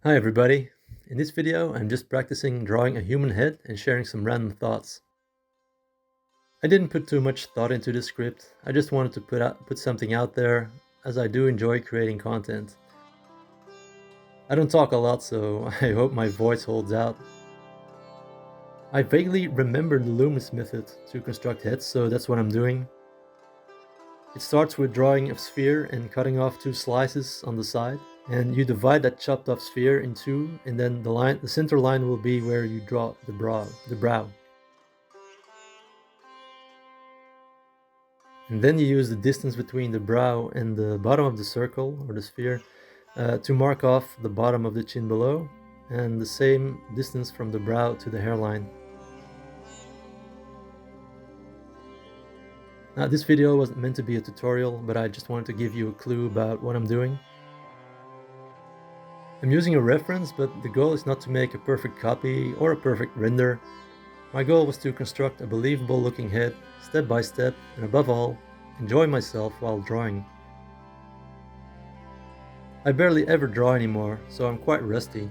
Hi everybody. In this video, I'm just practicing drawing a human head and sharing some random thoughts. I didn't put too much thought into the script. I just wanted to put something out there, as I do enjoy creating content. I don't talk a lot, so I hope my voice holds out. I vaguely remember the Loomis method to construct heads, so that's what I'm doing. It starts with drawing a sphere and cutting off two slices on the side. And you divide that chopped off sphere in two, and then the center line will be where you draw the brow. And then you use the distance between the brow and the bottom of the circle or the sphere to mark off the bottom of the chin below, and the same distance from the brow to the hairline. Now, this video wasn't meant to be a tutorial, but I just wanted to give you a clue about what I'm doing. I'm using a reference, but the goal is not to make a perfect copy or a perfect render. My goal was to construct a believable looking head, step by step, and above all, enjoy myself while drawing. I barely ever draw anymore, so I'm quite rusty.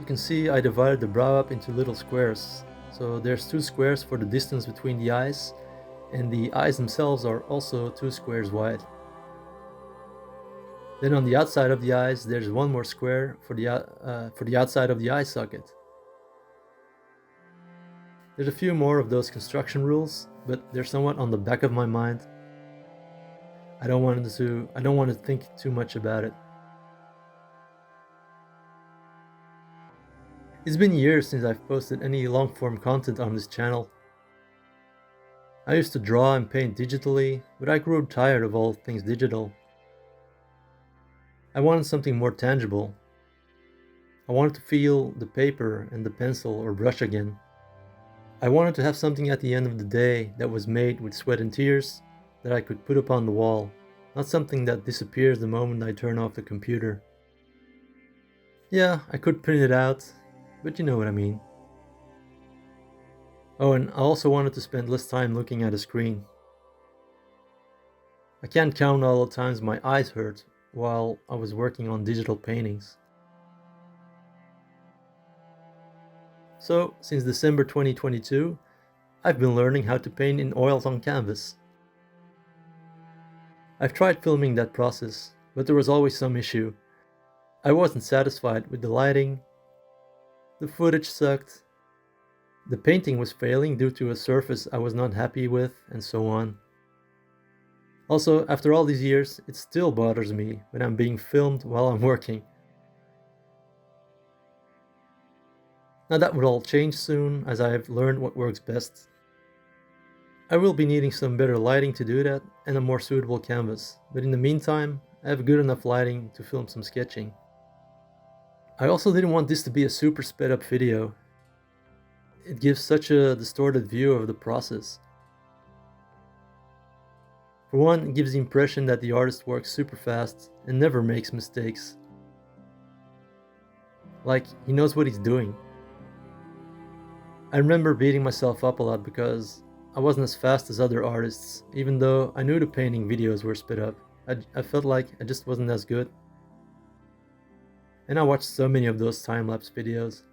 You can see I divided the brow up into little squares. So there's two squares for the distance between the eyes, and the eyes themselves are also two squares wide. Then on the outside of the eyes, there's one more square for the outside of the eye socket. There's a few more of those construction rules, but they're somewhat on the back of my mind. I don't want to think too much about it. It's been years since I've posted any long-form content on this channel. I used to draw and paint digitally, but I grew tired of all things digital. I wanted something more tangible. I wanted to feel the paper and the pencil or brush again. I wanted to have something at the end of the day that was made with sweat and tears that I could put up on the wall, not something that disappears the moment I turn off the computer. Yeah, I could print it out, but you know what I mean. Oh, and I also wanted to spend less time looking at a screen. I can't count all the times my eyes hurt while I was working on digital paintings. So, since December 2022, I've been learning how to paint in oils on canvas. I've tried filming that process, but there was always some issue. I wasn't satisfied with the lighting, the footage sucked, the painting was failing due to a surface I was not happy with, and so on. Also, after all these years, it still bothers me when I'm being filmed while I'm working. Now that will all change soon, as I have learned what works best. I will be needing some better lighting to do that, and a more suitable canvas, but in the meantime, I have good enough lighting to film some sketching. I also didn't want this to be a super sped up video. It gives such a distorted view of the process. For one, it gives the impression that the artist works super fast and never makes mistakes. Like, he knows what he's doing. I remember beating myself up a lot because I wasn't as fast as other artists, even though I knew the painting videos were sped up. I felt like I just wasn't as good. And I watched so many of those time-lapse videos.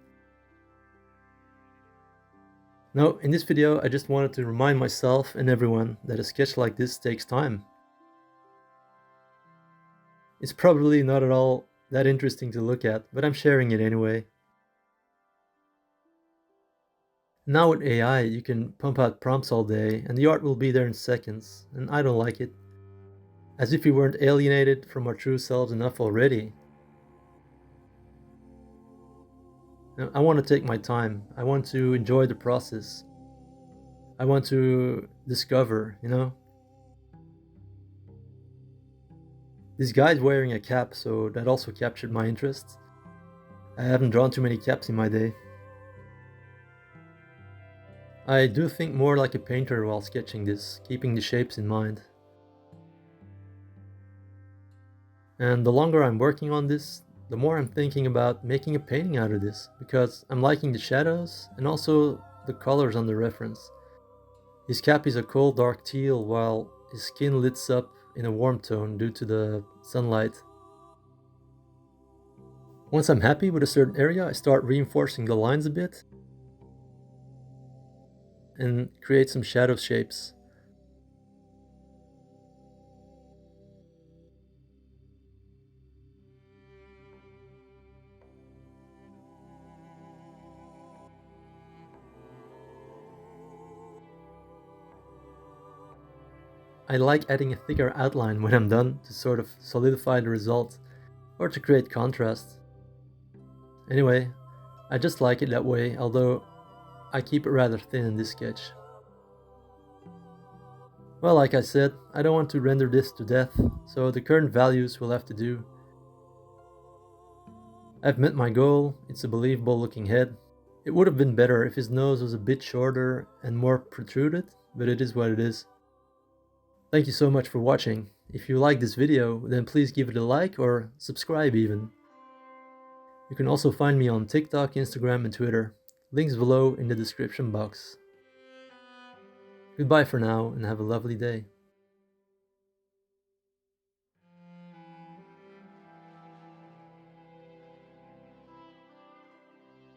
Now, in this video, I just wanted to remind myself and everyone that a sketch like this takes time. It's probably not at all that interesting to look at, but I'm sharing it anyway. Now with AI, you can pump out prompts all day and the art will be there in seconds, and I don't like it. As if we weren't alienated from our true selves enough already. Now, I want to take my time. I want to enjoy the process. I want to discover, you know? This guy's wearing a cap, so that also captured my interest. I haven't drawn too many caps in my day. I do think more like a painter while sketching this, keeping the shapes in mind. And the longer I'm working on this, the more I'm thinking about making a painting out of this, because I'm liking the shadows and also the colors on the reference. His cap is a cold dark teal while his skin lights up in a warm tone due to the sunlight. Once I'm happy with a certain area, I start reinforcing the lines a bit and create some shadow shapes. I like adding a thicker outline when I'm done to sort of solidify the result or to create contrast. Anyway, I just like it that way, although I keep it rather thin in this sketch. Well, like I said, I don't want to render this to death, so the current values will have to do. I've met my goal, it's a believable looking head. It would have been better if his nose was a bit shorter and more protruded, but it is what it is. Thank you so much for watching. If you like this video, then please give it a like or subscribe even. You can also find me on TikTok, Instagram and Twitter. Links below in the description box. Goodbye for now and have a lovely day.